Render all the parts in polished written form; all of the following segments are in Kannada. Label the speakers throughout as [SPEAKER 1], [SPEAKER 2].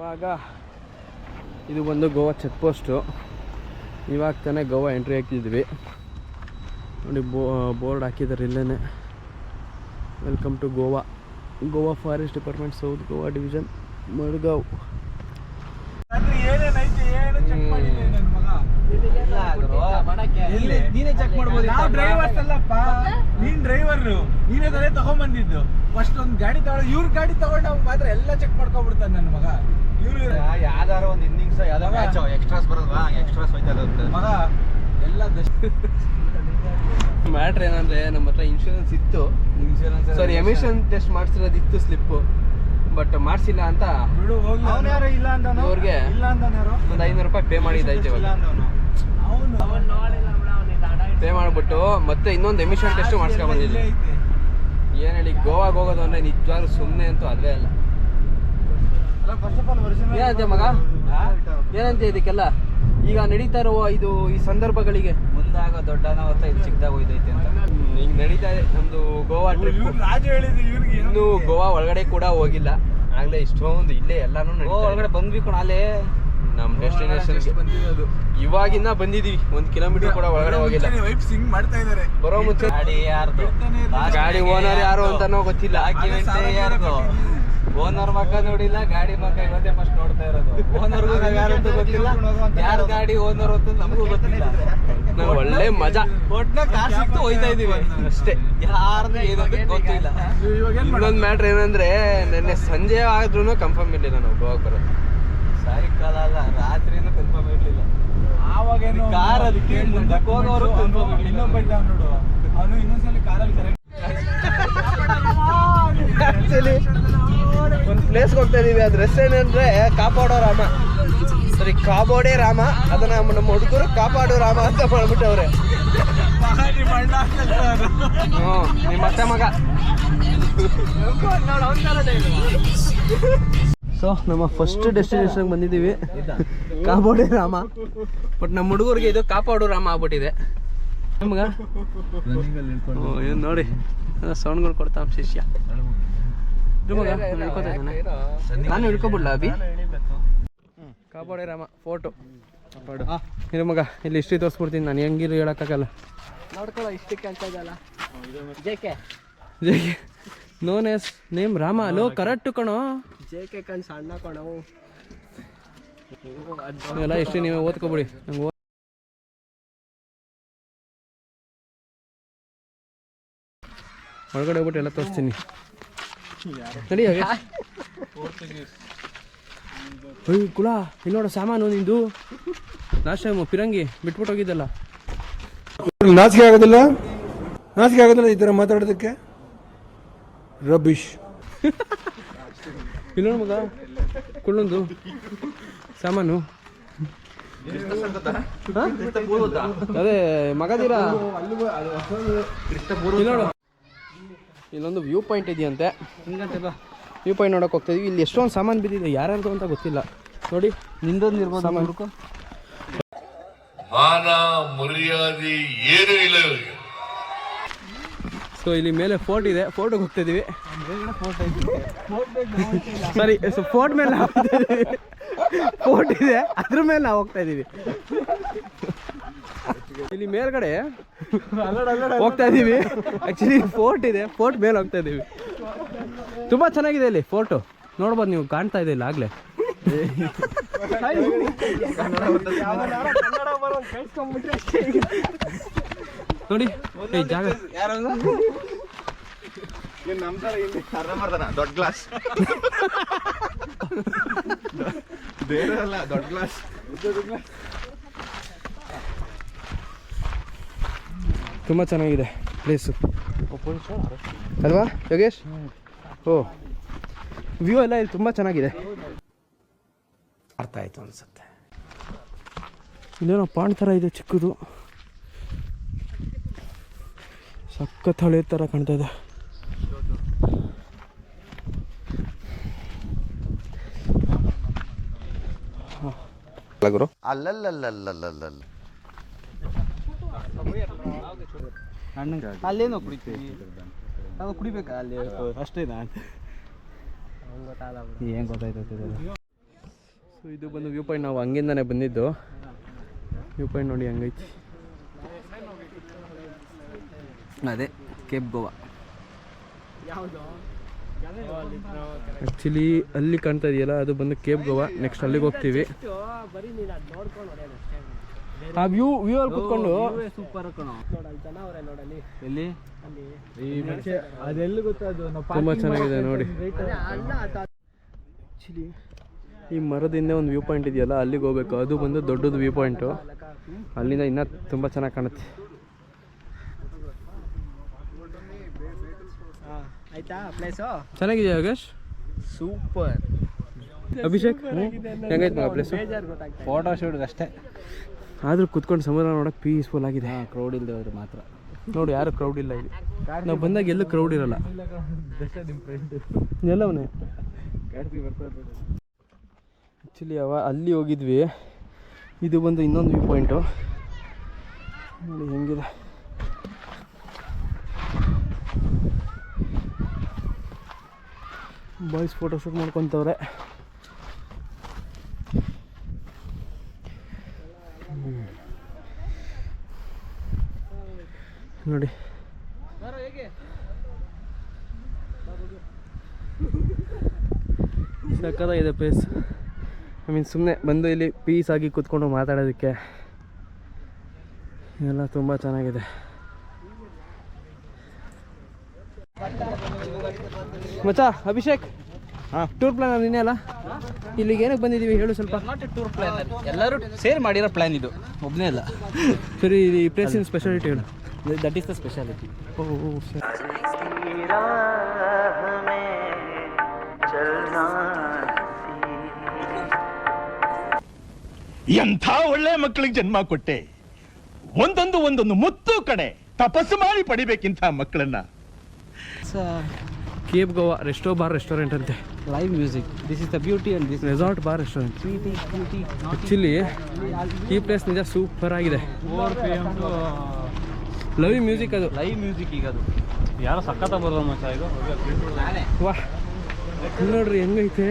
[SPEAKER 1] ಇವಾಗ ಇದು ಬಂದು ಗೋವಾ ಚೆಕ್ ಪೋಸ್ಟು. ಇವಾಗ ತಾನೇ ಗೋವಾ ಎಂಟ್ರಿ ಹಾಕಿದ್ವಿ ನೋಡಿ. ಬೋರ್ಡ್ ಹಾಕಿದ್ದಾರೆ ಇಲ್ಲೇ, welcome to Goa, Goa forest department, south Goa division, Madgaon.
[SPEAKER 2] ನೀನೇ ಚೆಕ್ ಮಾಡ್ಬೋದು. ನಾವು ಡ್ರೈವರ್ಸ್ ಅಲ್ಲಪ್ಪ, ನೀನ್ ಡ್ರೈವರ್, ನೀನೇ ತಾನೇ ತಗೊಂಡ್ಬಂದಿದ್ದು. ಫಸ್ಟ್ ಒಂದು ಗಾಡಿ ತಗೊಂಡು ಇವ್ರ ಗಾಡಿ ತಗೊಂಡು ಮಾತ್ರ ಎಲ್ಲ ಚೆಕ್ ಮಾಡ್ಕೊಂಡ್ಬಿಡ್ತಾನೆ ನನ್ನ ಮಗ. ಇವ್ರು ಯಾವ್ದಾರ ಒಂದು ಇನ್ನಿಂಗ್ಸ್ ಯಾವ್ದಾರ ಮ್ಯಾಚ್ ಎಕ್ಸ್ಟ್ರಾಸ್ ಬರೋದವಾ, ಎಕ್ಸ್ಟ್ರಾಸ್ ಹೋಯ್ತಾ ಇರುತ್ತೆ ಮಗ ಎಲ್ಲ.
[SPEAKER 1] ಮ್ಯಾಟ್ರ್ ಏನಂದ್ರೆ ನಮ್ಮ ಹತ್ರ ಇನ್ಶೂರೆನ್ಸ್ ಇತ್ತು, ಸಾರಿ ಎಮಿಷನ್ ಟೆಸ್ಟ್ ಮಾಡಿಸಿರೋದಿತ್ತು ಸ್ಲಿಪ್ಪು, ಬಟ್ ಮಾಡಿಸಿಲ್ಲ ಅಂತ ಅವ್ರಿಗೆ ಒಂದು 500 ರೂಪಾಯಿ ಪೇ ಮಾಡಿದ್ದಾಯ್ತು. ಪೇ ಮಾಡಿಬಿಟ್ಟು ಮತ್ತೆ ಇನ್ನೊಂದು ಎಮಿಷನ್ ಟೆಸ್ಟ್ ಮಾಡಿಸ್ಕೊಂಡು ಬಂದಿದ್ದೆ. ಏನು ಹೇಳಿ, ಗೋವಾಗೆ ಹೋಗೋದು ಅಂದರೆ ನಿಜವಾಗ್ಲೂ ಸುಮ್ಮನೆ ಅಂತೂ ಅದೇ ಅಲ್ಲ. ಏನಂತೆ ಮಗ, ಏನಂತೆ ಇದಕ್ಕೆಲ್ಲ ಈಗ ನಡೀತಾ ಇರುವ ಈ ಸಂದರ್ಭಗಳಿಗೆ
[SPEAKER 2] ಮುಂದಾಗ ದೊಡ್ಡ ಅನಾಹುತ ಇದು ಚಿಕ್ಕದಾಗ ಹೋಯ್ತೈತೆ ಅಂತ
[SPEAKER 1] ಹಿಂಗೆ ನಡೀತಾ ಇದೆ ನಮ್ಮದು ಗೋವಾ ಟ್ರಿಪ್. ಇನ್ನೂ ಗೋವಾ ಒಳಗಡೆ ಕೂಡ ಹೋಗಿಲ್ಲ, ಆಗಲೇ ಇಷ್ಟೊಂದು ಇಲ್ಲೇ ಎಲ್ಲಾನು
[SPEAKER 2] ಒಳಗಡೆ ಬಂದ್ವಿ ಕಣ. ಅಲ್ಲೇ
[SPEAKER 1] ನಮ್ಮ ಡೆಸ್ಟಿನೇಷನ್ಗೆ ಇವಾಗಿನ್ನ ಬಂದಿದೀವಿ, 1 ಕಿಲೋಮೀಟರ್ ಕೂಡ ಒಳಗಡೆ ಹೋಗಿಲ್ಲ. ಬರೋ ಮುಂಚೆ ಗಾಡಿ ಓನರ್ ಯಾರು ಅಂತಾನೋ ಗೊತ್ತಿಲ್ಲ,
[SPEAKER 2] ಓನರ್ ಮಕ್ಕ ನೋಡಿಲ್ಲ, ಗಾಡಿ ಮಕ್ಕ ಇವತ್ತೇ ಫಸ್ಟ್ ನೋಡ್ತಾ ಇರೋದು. ಓನರ್ಗೂ ಯಾರು ಅಂತ ಗೊತ್ತಿಲ್ಲ, ಯಾರ ಗಾಡಿ ಓನರ್ ಅಂತ ನಮಗೂ ಗೊತ್ತಿಲ್ಲ.
[SPEAKER 1] ನಾವು ಒಳ್ಳೆ ಮಜಾ
[SPEAKER 2] ಒಟ್ಟಿನ ಕಾರ್ ಸಿಕ್ತು ಹೋಯ್ತಾ ಇದೀವಿ
[SPEAKER 1] ಅಷ್ಟೇ,
[SPEAKER 2] ಯಾರ್ದು ಏನಂತ ಗೊತ್ತಿಲ್ಲ.
[SPEAKER 1] ಇನ್ನೊಂದು ಮ್ಯಾಟ್ರ್ ಏನಂದ್ರೆ ನೆನ್ನೆ ಸಂಜೆ ಆದ್ರೂ ಕನ್ಫರ್ಮ್ ಇರಲಿಲ್ಲ ನಾವು ಗೋವಾಗೆ ಬರೋದು.
[SPEAKER 2] ಸಾಯಂಕಾಲ ಅಲ್ಲ, ರಾತ್ರಿನೂ ಕನ್ಫರ್ಮ್ ಇರ್ಲಿಲ್ಲ. ಆವಾಗ ಕಾರ್ ಅದಕ್ಕೆ ಮುಂದಕ್ಕೆ ಹೋಗೋರು ಕನ್ಫರ್ಮ್ ಇರ್ಲಿಲ್ಲ. ಇನ್ನೊಬ್ಬ ಇದ್ದಾವ ನೋಡು, ಅವನು ಇನ್ನೊಂದ್ಸಲಿ ಕಾರಲ್ಲಿ ಕರೆಕ್ಟ್
[SPEAKER 1] ಆಕ್ಚುಲಿ ಒಂದು ಪ್ಲೇಸ್ಗೆ ಹೋಗ್ತಾ ಇದೀವಿ. ಅದ್ರ ಹೆಸರೇನಂದ್ರೆ ಕಾಪಾಡೋ ರಾಮ, ಸರಿ ಕಾಬೋಡೆ ರಾಮ, ಅದನ್ನ ನಮ್ಮ ಹುಡುಗರು ಕಾಪಾಡೋ ರಾಮ ಅಂತ ಮಾಡ್ಬಿಟ್ಟವ್ರೆ. ನಿಮ್ಮ ಅತ್ತೆ ಮಗ. ಸೊ ನಮ್ಮ ಫಸ್ಟ್ ಡೆಸ್ಟಿನೇಷನ್ ಬಂದಿದ್ದೀವಿ, ಕಾಬೋಡೆ ರಾಮ. ಬಟ್ ನಮ್ಮ ಹುಡುಗರಿಗೆ ಇದು ಕಾಪಾಡು ರಾಮ ಆಗ್ಬಿಟ್ಟಿದೆ. ನಮ್ಗ ಏನು ನೋಡಿ ಸೌಂಡ್ಗಳು ಕೊಡ್ತಾವ ಶಿಷ್ಯ. ನಾನು ಹಿಡ್ಕೊಬಿಡ್ಲ ಅಭಿ. ಕಾಪಾಡೆ ರಾಮ ಫೋಟೋ ಇರು ಮಗ, ಇಲ್ಲಿ ಹಿಸ್ಟ್ರಿ ತೋರಿಸ್ಬಿಡ್ತೀನಿ ನಾನು, ಹೆಂಗಿರು ಹೇಳೋಕ್ಕಾಗಲ್ಲ.
[SPEAKER 2] ನೋಡ್ಕೊಳ್ಳೋ ಇಷ್ಟಕ್ಕೆ ಅಂತ ಇದಲ್ಲ. JK
[SPEAKER 1] known as name Rama. ಅಲೋ ಕರೆಕ್ಟ್ ಕಣೋ,
[SPEAKER 2] ಜೆ.ಕೆ ಕಣ್ ಸಣ್ಣ ಕಣೋ.
[SPEAKER 1] ಎಲ್ಲ ಹಿಸ್ಟ್ರಿ ನೀವೇ ಓದ್ಕೊಬಿಡಿ. ನಂಗೆ ಒಳಗಡೆ ಹೋಗ್ಬಿಟ್ಟು ಎಲ್ಲ ತೋರಿಸ್ತೀನಿ ನಡಿ. ಹಾಗೆ ಕುಲ ಇಲ್ಲಿ ನೋಡೋ ಸಾಮಾನು ನಿಂದು. ಲಾಸ್ಟ್ ಟೈಮ್ ಪಿರಂಗಿ ಬಿಟ್ಬಿಟ್ಟು ಹೋಗಿದ್ದಲ್ಲ.
[SPEAKER 3] ನಾಚಿಕೆ ಆಗೋದಿಲ್ಲ, ನಾಚಿಕೆ ಆಗೋದಿಲ್ಲ ಈ ಥರ ಮಾತಾಡೋದಕ್ಕೆ. ರಬೀಶ್
[SPEAKER 1] ಇಲ್ಲಿ ನೋಡು ಮಗ, ಕುಳ್ಳೊಂದು ಸಾಮಾನು. ಅದೇ ಮಗದಿರ. ನೋಡು ಇಲ್ಲೊಂದು ವ್ಯೂ ಪಾಯಿಂಟ್ ಇದೆಯಂತೆ, ವ್ಯೂ ಪಾಯಿಂಟ್ ನೋಡೋಕೆ ಹೋಗ್ತಾ ಇದೀವಿ. ಇಲ್ಲಿ ಎಷ್ಟೊಂದು ಸಾಮಾನು ಬಿದ್ದಿದೆ, ಯಾರ್ಯಾರ್ದು ಅಂತ ಗೊತ್ತಿಲ್ಲ. ನೋಡಿ ನಿಂದೊಂದು ಇರ್ಬೋದು ಸಾಮಾನು.
[SPEAKER 4] ಮಾನ ಮರ್ಯಾದೆ ಏನೂ ಇಲ್ಲ ಇವರಿಗೆ.
[SPEAKER 1] ಸೊ ಇಲ್ಲಿ ಮೇಲೆ ಫೋರ್ಟ್ ಇದೆ, ಫೋರ್ಟ್ಗೆ ಹೋಗ್ತಾ ಇದೀವಿ. ಸರಿ, ಸೊ ಫೋರ್ಟ್ ಮೇಲೆ ನಾವು ಹೋಗ್ತಾ ಇದೀವಿ. ಫೋರ್ಟ್ ಇದೆ, ಅದ್ರ ಮೇಲೆ ನಾವು ಹೋಗ್ತಾ ಇದೀವಿ. ಇಲ್ಲಿ ಮೇಲ್ಗಡೆ ಹೋಗ್ತಾ ಇದೀವಿ. ಆಕ್ಚುಲಿ ಫೋರ್ಟ್ ಇದೆ, ಫೋರ್ಟ್ ಮೇಲೆ ಹೋಗ್ತಾ ಇದೀವಿ. ತುಂಬಾ ಚೆನ್ನಾಗಿದೆ ಇಲ್ಲಿ ಫೋರ್ಟು, ನೋಡ್ಬೋದು ನೀವು, ಕಾಣ್ತಾ ಇದೆ ಇಲ್ಲ ಆಗ್ಲೇ. ನೋಡಿ ಈ ಜಾಗ
[SPEAKER 5] ದೊಡ್ಡ ಗ್ಲಾಸ್ ದೊಡ್ಡ ಗ್ಲಾಸ್
[SPEAKER 1] ತುಂಬ ಚೆನ್ನಾಗಿದೆ ಪ್ಲೇಸು ಅಲ್ವಾ ಯೋಗೇಶ್? ಓ ವ್ಯೂ ಎಲ್ಲ ಇಲ್ಲಿ ತುಂಬ ಚೆನ್ನಾಗಿದೆ. ಅರ್ಥ ಆಯಿತು ಅನಿಸುತ್ತೆ. ಇಲ್ಲೇನೋ ಪಾಂಡ್ ಥರ ಇದೆ ಚಿಕ್ಕದು, ಸಖತ್ ಹಳೆ ಥರ ಕಾಣ್ತಾ ಇದೆ. ಗುರು
[SPEAKER 2] ಅಲ್ಲೇನೋ ಕುಡಿತೀವಿ, ನಾವು ಕುಡಿಬೇಕಾ ಅಲ್ಲಿ ಅಷ್ಟೇನಾ?
[SPEAKER 1] ಏನು ಗೊತ್ತಾಯ್ತು ಸೊ ಇದು ಬಂದು ವ್ಯೂ ಪಾಯಿಂಟ್, ನಾವು ಹಂಗಿಂದನೇ ಬಂದಿದ್ದು. ವ್ಯೂ ಪಾಯಿಂಟ್ ನೋಡಿ ಹಂಗೈತಿ, ಅದೇ ಕೇಪ್ ಗೋವಾ. ಆ್ಯಕ್ಚುಲಿ ಅಲ್ಲಿ ಕಾಣ್ತಾ ಇದೆಯಲ್ಲ ಅದು ಬಂದು ಕೇಪ್ ಗೋವಾ. ನೆಕ್ಸ್ಟ್ ಅಲ್ಲಿಗೆ ಹೋಗ್ತೀವಿ. ಆ ವ್ಯೂ ಅಲ್ಲಿ ಕುತ್ಕೊಂಡು
[SPEAKER 2] ಸೂಪರ್ ಎಲ್ಲಿ ಅದೆಲ್ಲ ಗೊತ್ತದು
[SPEAKER 1] ತುಂಬ ಚೆನ್ನಾಗಿದೆ ನೋಡಿ. ಆ್ಯಕ್ಚುಲಿ ಈ ಮರದಿಂದ ಒಂದು ವ್ಯೂ ಪಾಯಿಂಟ್ ಇದೆಯಲ್ಲ ಅಲ್ಲಿಗೆ ಹೋಗ್ಬೇಕು. ಅದು ಬಂದು ದೊಡ್ಡದು ವ್ಯೂ ಪಾಯಿಂಟು. ಅಲ್ಲಿಂದ ಇನ್ನೂ ತುಂಬ ಚೆನ್ನಾಗಿ ಕಾಣುತ್ತೆ.
[SPEAKER 2] ಆಯ್ತಾ ಪ್ಲೇಸು
[SPEAKER 1] ಚೆನ್ನಾಗಿದೆಯಾ ಯೋಗೇಶ್?
[SPEAKER 2] ಸೂಪರ್.
[SPEAKER 1] ಅಭಿಷೇಕ್ ಹೆಂಗೈತೆ ಮಗ ಪ್ಲೇಸು?
[SPEAKER 2] ಫೋಟೋ ಶೂಟ್ಗೆ ಅಷ್ಟೇ.
[SPEAKER 1] ಆದರೂ ಕುತ್ಕೊಂಡು ಸಮುದ್ರ ನೋಡೋಕೆ ಪೀಸ್ಫುಲ್ ಆಗಿದೆ.
[SPEAKER 2] ಕ್ರೌಡ್ ಇಲ್ದವ್ರು ಮಾತ್ರ
[SPEAKER 1] ನೋಡಿ, ಯಾರು ಕ್ರೌಡ್ ಇಲ್ಲ ಇಲ್ಲಿ. ನಾವು ಬಂದಾಗ ಎಲ್ಲೂ ಕ್ರೌಡ್ ಇರಲ್ಲ. ಎಲ್ಲವನೇ ಆ್ಯಕ್ಚುಲಿ ಅಲ್ಲಿ ಹೋಗಿದ್ವಿ. ಇದು ಬಂದು ಇನ್ನೊಂದು ವ್ಯೂ ಪಾಯಿಂಟು ನೋಡಿ ಹೆಂಗಿದೆ. ಬಾಯ್ಸ್ ಫೋಟೋ ಶೂಟ್ ಮಾಡ್ಕೊತವ್ರೆ. ನೋಡಿ ಸಕ್ಕತ್ತಾಗಿದೆ ಪ್ಲೇಸ್. ಐ ಮೀನ್ ಸುಮ್ಮನೆ ಬಂದು ಇಲ್ಲಿ ಪೀಸ್ ಆಗಿ ಕೂತ್ಕೊಂಡು ಮಾತಾಡೋದಕ್ಕೆ ಎಲ್ಲ ತುಂಬ ಚೆನ್ನಾಗಿದೆ. ಮಚ್ಚಾ ಅಭಿಷೇಕ್, ಟೂರ್ ಪ್ಲಾನ್ ನೀನೇ ಅಲ್ಲ? ಇಲ್ಲಿಗೆ ಏನಕ್ಕೆ ಬಂದಿದ್ದೀವಿ ಹೇಳು ಸ್ವಲ್ಪ.
[SPEAKER 2] ಟೂರ್ ಪ್ಲಾನ್ ಎಲ್ಲರೂ ಸೇರ್ ಮಾಡಿರೋ ಪ್ಲಾನ್ ಇದು, ಒಬ್ಬನೇ ಅಲ್ಲ.
[SPEAKER 1] ಸರಿ, ಈ ಪ್ಲೇಸಿನ ಸ್ಪೆಷಾಲಿಟಿ ಹೇಳು.
[SPEAKER 2] That is the speciality.
[SPEAKER 1] ಓ ಸರಿ.
[SPEAKER 5] ಎಂಥ ಒಳ್ಳೆ ಮಕ್ಕಳಿಗೆ ಜನ್ಮ ಕೊಟ್ಟೆ. ಒಂದೊಂದು ಮುತ್ತು ಕಡೆ ತಪಸ್ಸು ಮಾಡಿ ಪಡಿಬೇಕಿಂತ ಮಕ್ಕಳನ್ನ.
[SPEAKER 1] Cape Goa resto bar restaurant ಅಂತೆ.
[SPEAKER 2] Live music, this is the beauty and this
[SPEAKER 1] resort bar restaurant. Actually ಈ ಪ್ಲೇಸ್ ನಿಜ ಸೂಪರ್ ಆಗಿದೆ. ಲವ್ ಮ್ಯೂಸಿಕ್, ಅದು
[SPEAKER 2] ಲೈವ್ ಮ್ಯೂಸಿಕ್. ಈಗ ಅದು ಯಾರೋ ಸಖತ್ತ ಬರೋದು ಮಚ್ಚ ಇದು.
[SPEAKER 1] ವಾಹ್, ನೋಡ್ರಿ ಹೆಂಗೈತೆ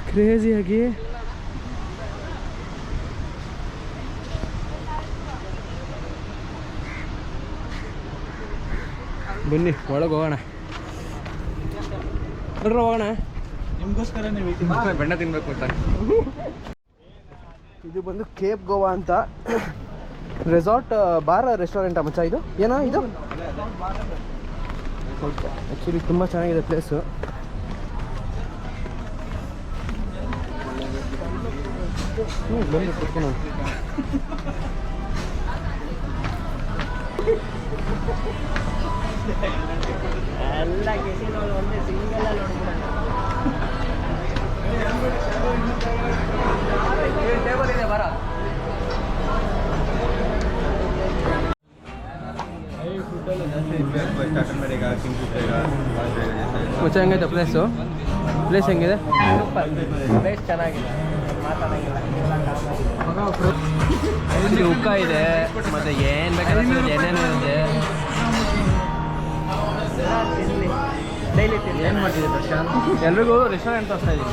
[SPEAKER 1] ಕ್ರೇಜಿಯಾಗಿ. ಬನ್ನಿ ಒಳಗೆ ಹೋಗೋಣ. ನೋಡ್ರಿ ಹೋಗೋಣ.
[SPEAKER 2] ನಿಮಗೋಸ್ಕರನೇ
[SPEAKER 1] ಬೆಣ್ಣ ತಿನ್ಬೇಕು ಅಂತ. ಇದು ಬಂದು ಕೇಪ್ ಗೋವಾ ಅಂತ ರೆಸಾರ್ಟ್ ಬಾರ್ ರೆಸ್ಟೋರೆಂಟ್ ಮಚ್ಚ. ಇದು ಏನೋ ಇದು ಆ್ಯಕ್ಚುಲಿ ತುಂಬ ಚೆನ್ನಾಗಿದೆ ಪ್ಲೇಸು. ಬಂದು ಕುತ್ಕೊಂಡು
[SPEAKER 2] ಎಲ್ಲ ಒಂದೇ ಸಿಂಗಲ್ ಟೇಬಲ್ ಇದೆ ಬರ.
[SPEAKER 1] ಮಚ್ಚ ಹೆಂಗೈತೆ ಪ್ಲೇಸು? ಪ್ಲೇಸ್ ಹೆಂಗಿದೆ?
[SPEAKER 2] ಪ್ಲೇಸ್ ಚೆನ್ನಾಗಿದೆ,
[SPEAKER 1] ಇಲ್ಲಿ ಉಕ್ಕ ಇದೆ, ಮತ್ತು ಏನು ಬೇಕಾದ್ರೆ ಏನೇನು ಇದೆ.
[SPEAKER 2] ಡೈಲಿ ಏನು ಮಾಡ್ತಿದ್ದೆ ಪ್ರಶಾಂತ್?
[SPEAKER 1] ಎಲ್ರಿಗೂ ರೆಸ್ಟೋರೆಂಟ್ ತೋರಿಸ್ತಾ ಇದ್ದೀವಿ.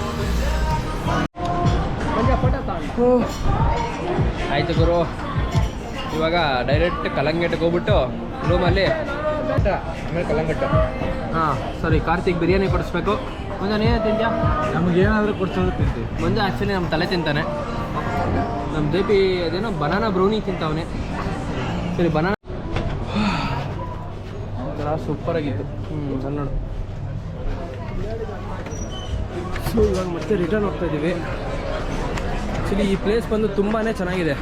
[SPEAKER 1] ಆಯಿತು ಗುರು, ಇವಾಗ ಡೈರೆಕ್ಟ್ ಕಲ್ಲಂಗಟ್ಟಿಗೆ ಹೋಗ್ಬಿಟ್ಟು ರೂಮಲ್ಲಿ ಆಮೇಲೆ ಕಲ್ಲಂಗಟ್ಟು. ಹಾಂ ಸರಿ, ಕಾರ್ತಿಕ್ ಬಿರಿಯಾನಿ ಕೊಡಿಸ್ಬೇಕು. ಮುಂದೆ ನೀನೇ ತಿಂತ್ಯಾ?
[SPEAKER 2] ನಮಗೇನಾದರೂ ಕೊಡ್ಸೋದು ತಿಂತೀವಿ.
[SPEAKER 1] ಮುಂದೆ ಆ್ಯಕ್ಚುಲಿ ನಮ್ಮ ತಲೆ ತಿಂತಾನೆ. ನಮ್ಮ ದೇಪಿ ಅದೇನೋ ಬನಾನಾ ಬ್ರೌನಿ ತಿಂತಾವನೆ. ಸರಿ, ಬನಾನಾ ಸೂಪರಾಗಿತ್ತು. ಅಲ್ಲಿ ನೋಡು. ಸೊ ಇವಾಗ ಮತ್ತೆ ರಿಟರ್ನ್ ಹೋಗ್ತಾ ಇದ್ದೀವಿ. ಆ್ಯಕ್ಚುಲಿ ಈ ಪ್ಲೇಸ್ ಬಂದು ತುಂಬಾ ಚೆನ್ನಾಗಿದೆ,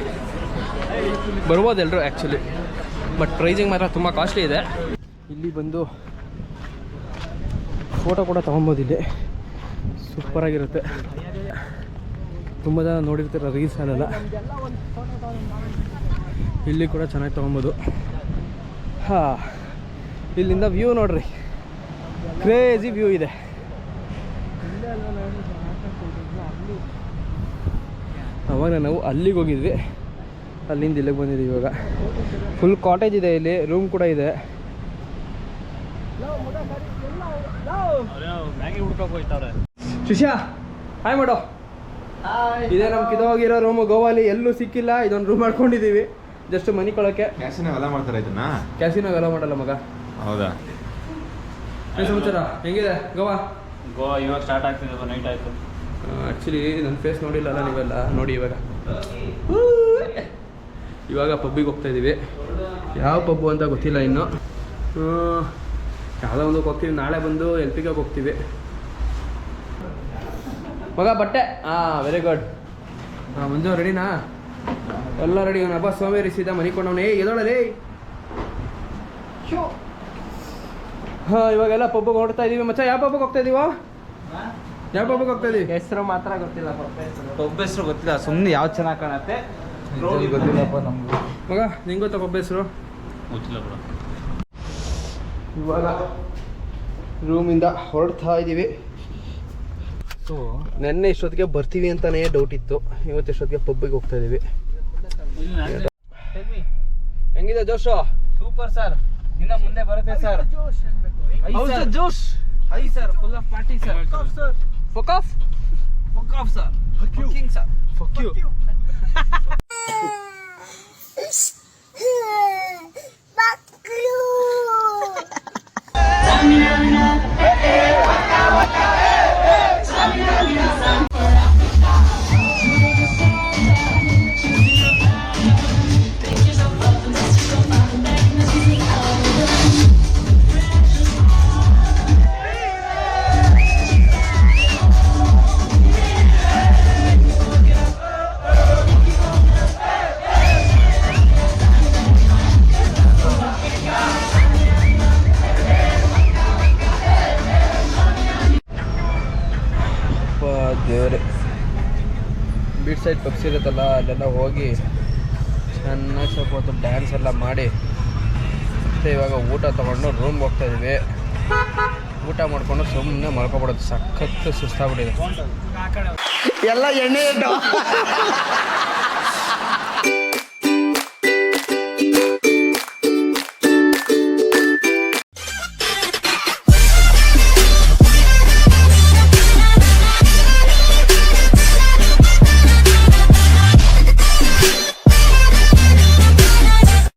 [SPEAKER 1] ಬರ್ಬೋದು ಎಲ್ಲರೂ ಆ್ಯಕ್ಚುಲಿ. ಬಟ್ ಪ್ರೈಸಿಂಗ್ ಮಾತ್ರ ತುಂಬ ಕಾಸ್ಟ್ಲಿ ಇದೆ. ಇಲ್ಲಿ ಬಂದು ಫೋಟೋ ಕೂಡ ತೊಗೊಬೋದು. ಇಲ್ಲಿ ಸೂಪರಾಗಿರುತ್ತೆ. ತುಂಬ ಜನ ನೋಡಿರ್ತೀರ ರೀಲ್ಸಲ್ಲೆಲ್ಲ. ಇಲ್ಲಿ ಕೂಡ ಚೆನ್ನಾಗಿ ತೊಗೊಬೋದು. ಹಾಂ, ಇಲ್ಲಿಂದ ವ್ಯೂ ನೋಡ್ರಿ, ಕ್ರೇಜಿ ವ್ಯೂ ಇದೆ. ಅವಾಗ ನಾವು ಅಲ್ಲಿಗೆ ಹೋಗಿದ್ವಿ, ಅಲ್ಲಿಂದ ಇಲ್ಲಿಗೆ ಬಂದಿದ್ದೀವಿ. ಇವಾಗ ಫುಲ್ ಕಾಟೇಜ್ ಇದೆ, ಇಲ್ಲಿ ರೂಮ್ ಕೂಡ ಇದೆ.
[SPEAKER 2] ಮ್ಯಾಗಿ ಹುಡ್ಕೋಕೆ ಹೋಗ್ತಾರೆ.
[SPEAKER 1] ಶಿಷ್ಯ ಹಾಯ್ ಮಾಡೋ. ಇದೇ ನಮ್ಗೆ ಕಿದೋಗಿರೋ ರೂಮು ಗೋವಾಲಿ ಎಲ್ಲೂ ಸಿಕ್ಕಿಲ್ಲ. ಇದೊಂದು ರೂಮ್ ಮಾಡ್ಕೊಂಡಿದ್ದೀವಿ ಜಸ್ಟ್ ಮನಿಕೊಳ್ಳೋಕ್ಕೆ.
[SPEAKER 2] ಕ್ಯಾಸಿನ ಎಲ್ಲ ಮಾಡ್ತಾರೆ ಇದನ್ನ.
[SPEAKER 1] ಕ್ಯಾಸಿನೋ ಎಲ್ಲ ಮಾಡಲ್ಲ ಮಗ.
[SPEAKER 2] ಹೌದಾ?
[SPEAKER 1] ಏನು ಸಮಾಚಾರ, ಹೆಂಗಿದೆ ಗೋವಾ?
[SPEAKER 6] ಗೋವಾ ಇವಾಗ ಸ್ಟಾರ್ಟ್ ಆಗ್ತಿದೆ, ನೈಟ್ ಆಯಿತು.
[SPEAKER 1] ಆ್ಯಕ್ಚುಲಿ ನನ್ನ ಫೇಸ್ ನೋಡಿಲ್ಲಲ್ಲ ನೀವೆಲ್ಲ, ನೋಡಿ ಇವಾಗ ಪಬ್ಬಿಗೆ ಹೋಗ್ತಾ ಇದ್ದೀವಿ. ಯಾವ ಪಬ್ಬು ಅಂತ ಗೊತ್ತಿಲ್ಲ ಇನ್ನು. ಯಾವುದೋ ಒಂದಕ್ಕೆ ಹೋಗ್ತೀವಿ. ನಾಳೆ ಬಂದು LPಗೆ ಹೋಗ್ತೀವಿ ಮಗ. ಬಟ್ಟೆ ವೆರಿ ಗುಡ್. ಮಂಜು ರೆಡಿನಾ? ಎಲ್ಲ ರೆಡಿ. ಅವನ ಹಬ್ಬ ಸೋಮೇರಿ ಸೀದಾ ಮನಿಕೊಂಡವನೇ ಎದೊಳಲೇ. ಇವಾಗೆಲ್ಲ ಪಬ್ಬಿಗೆ ಹೊರಡ್ತಾ ಇದೀವಿ ಮಚ್ಚ. ಯಾವ ಪಬ್ಬಿಗೆ ಹೋಗ್ತಾ ಇದೀವೋ? ಯಾವ ಪಬ್ಬಿಗೆ ಹೋಗ್ತಾ ಇದೀವಿ?
[SPEAKER 6] ಹೆಸರು ಮಾತ್ರ ಗೊತ್ತಿಲ್ಲ, ಪಬ್ ಹೆಸರು ಗೊತ್ತಿಲ್ಲ. ಸುಮ್ಮನೆ ಯಾವ ಚೆನ್ನಾಗಿ ಕಾಣತ್ತೆ
[SPEAKER 2] ಗೊತ್ತಿಲ್ಲಪ್ಪ ನಮ್ಗೆ.
[SPEAKER 1] ಮಗ ನಿಂಗೆ ಗೊತ್ತಾ ಪಬ್ ಹೆಸರು?
[SPEAKER 6] ಗೊತ್ತಿಲ್ಲ ಬಿಡ.
[SPEAKER 1] ಇವಾಗ ರೂಮಿಂದ ಹೊರಡ್ತಾ ಇದ್ದೀವಿ. ನೆನ್ನೆ ಇಷ್ಟೊತ್ತಿಗೆ ಬರ್ತೀವಿ ಅಂತಾನೇ ಡೌಟ್ ಇತ್ತು. ಇವತ್ತು ಇಷ್ಟೊತ್ತಿಗೆ ಪಬ್ಬಿಗೆ ಹೋಗ್ತಾ ಇದ್ದೀವಿ. ಹೆಂಗಿದೆ ಜೋಶು?
[SPEAKER 6] Super sir. ಇನ್ನ ಮುಂದೆ ಬರುತ್ತೆ ಸರ್. ಜೋಶ್ ಹೈ sir, full of party sir.
[SPEAKER 1] Fuck off
[SPEAKER 6] sir, fucking sir,
[SPEAKER 1] fuck you. ದೇವರೇ, ಬೀಚ್ ಸೈಡ್ ಪಬ್ಸ್ ಇರುತ್ತಲ್ಲ ಅಲ್ಲೆಲ್ಲ ಹೋಗಿ ಚೆನ್ನಾಗಿ ಸ್ವಲ್ಪ ಹೊತ್ತು ಡ್ಯಾನ್ಸ್ ಎಲ್ಲ ಮಾಡಿ ಮತ್ತು ಇವಾಗ ಊಟ ತೊಗೊಂಡು ರೂಮ್ಗೆ ಹೋಗ್ತಾ ಇದ್ದೀವಿ. ಊಟ ಮಾಡಿಕೊಂಡು ಸುಮ್ಮನೆ ಮಲ್ಕೊಬಿಡೋದು. ಸಖತ್ತು ಸುಸ್ತಾಗ್ಬಿಟ್ಟಿದೆ. ಎಲ್ಲ ಎಣ್ಣೆ